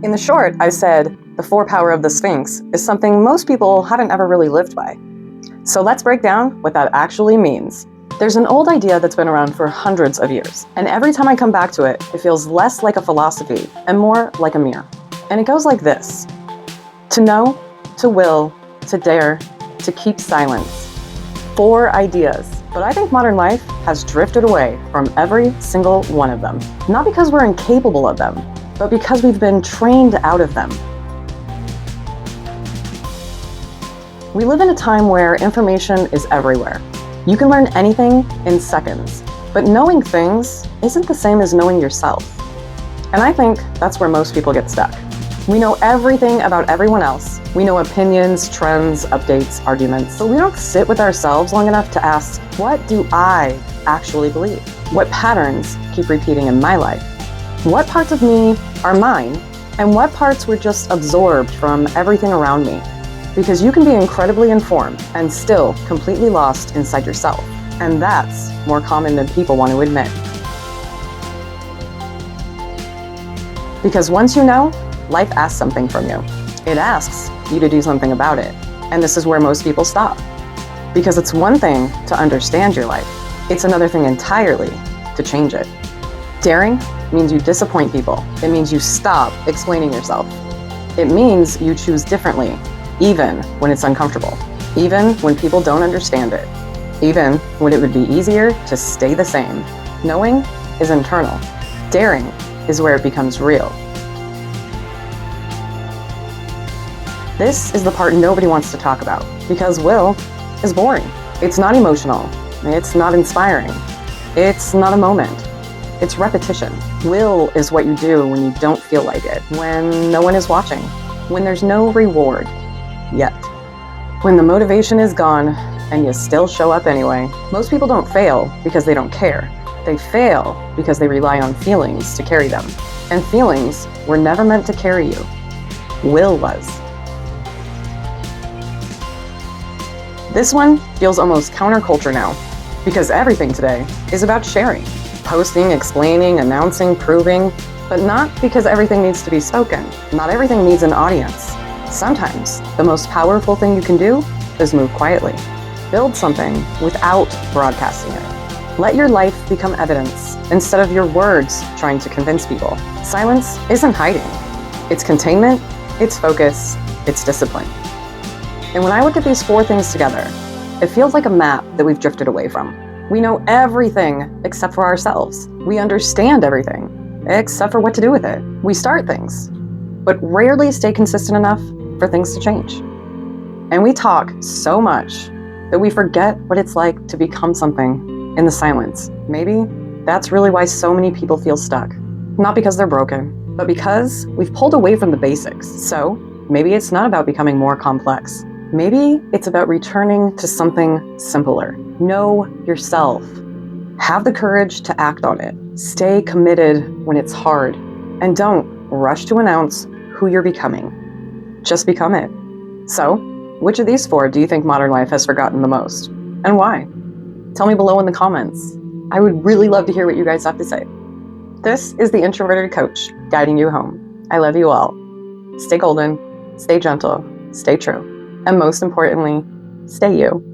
In the short, I said the four power of the Sphinx is something most people haven't ever really lived by. So let's break down what that actually means. There's an old idea that's been around for hundreds of years, and every time I come back to it, it feels less like a philosophy and more like a mirror. And it goes like this: to know, to will, to dare, to keep silence. 4 ideas. But I think modern life has drifted away from every single one of them. Not because we're incapable of them, but because we've been trained out of them. We live in a time where information is everywhere. You can learn anything in seconds, but knowing things isn't the same as knowing yourself. And I think that's where most people get stuck. We know everything about everyone else. We know opinions, trends, updates, arguments, but we don't sit with ourselves long enough to ask, what do I actually believe? What patterns keep repeating in my life? What parts of me are mine? And what parts were just absorbed from everything around me? Because you can be incredibly informed and still completely lost inside yourself. And that's more common than people want to admit. Because once you know, life asks something from you. It asks you to do something about it. And this is where most people stop. Because it's one thing to understand your life. It's another thing entirely to change it. Daring means you disappoint people. It means you stop explaining yourself. It means you choose differently, even when it's uncomfortable, even when people don't understand it, even when it would be easier to stay the same. Knowing is internal. Daring is where it becomes real. This is the part nobody wants to talk about, because will is boring. It's not emotional. It's not inspiring. It's not a moment. It's repetition. Will is what you do when you don't feel like it, when no one is watching, when there's no reward yet, when the motivation is gone and you still show up anyway. Most people don't fail because they don't care. They fail because they rely on feelings to carry them. And feelings were never meant to carry you. Will was. This one feels almost counterculture now, because everything today is about sharing. Posting, explaining, announcing, proving, but not because everything needs to be spoken. Not everything needs an audience. Sometimes the most powerful thing you can do is move quietly. Build something without broadcasting it. Let your life become evidence instead of your words trying to convince people. Silence isn't hiding. It's containment, it's focus, it's discipline. And when I look at these 4 things together, it feels like a map that we've drifted away from. We know everything except for ourselves. We understand everything except for what to do with it. We start things, but rarely stay consistent enough for things to change. And we talk so much that we forget what it's like to become something in the silence. Maybe that's really why so many people feel stuck. Not because they're broken, but because we've pulled away from the basics. So maybe it's not about becoming more complex. Maybe it's about returning to something simpler. Know yourself. Have the courage to act on it. Stay committed when it's hard. And don't rush to announce who you're becoming. Just become it. So, which of these 4 do you think modern life has forgotten the most? And why? Tell me below in the comments. I would really love to hear what you guys have to say. This is the Introverted Coach, guiding you home. I love you all. Stay golden, stay gentle, stay true. And most importantly, stay you.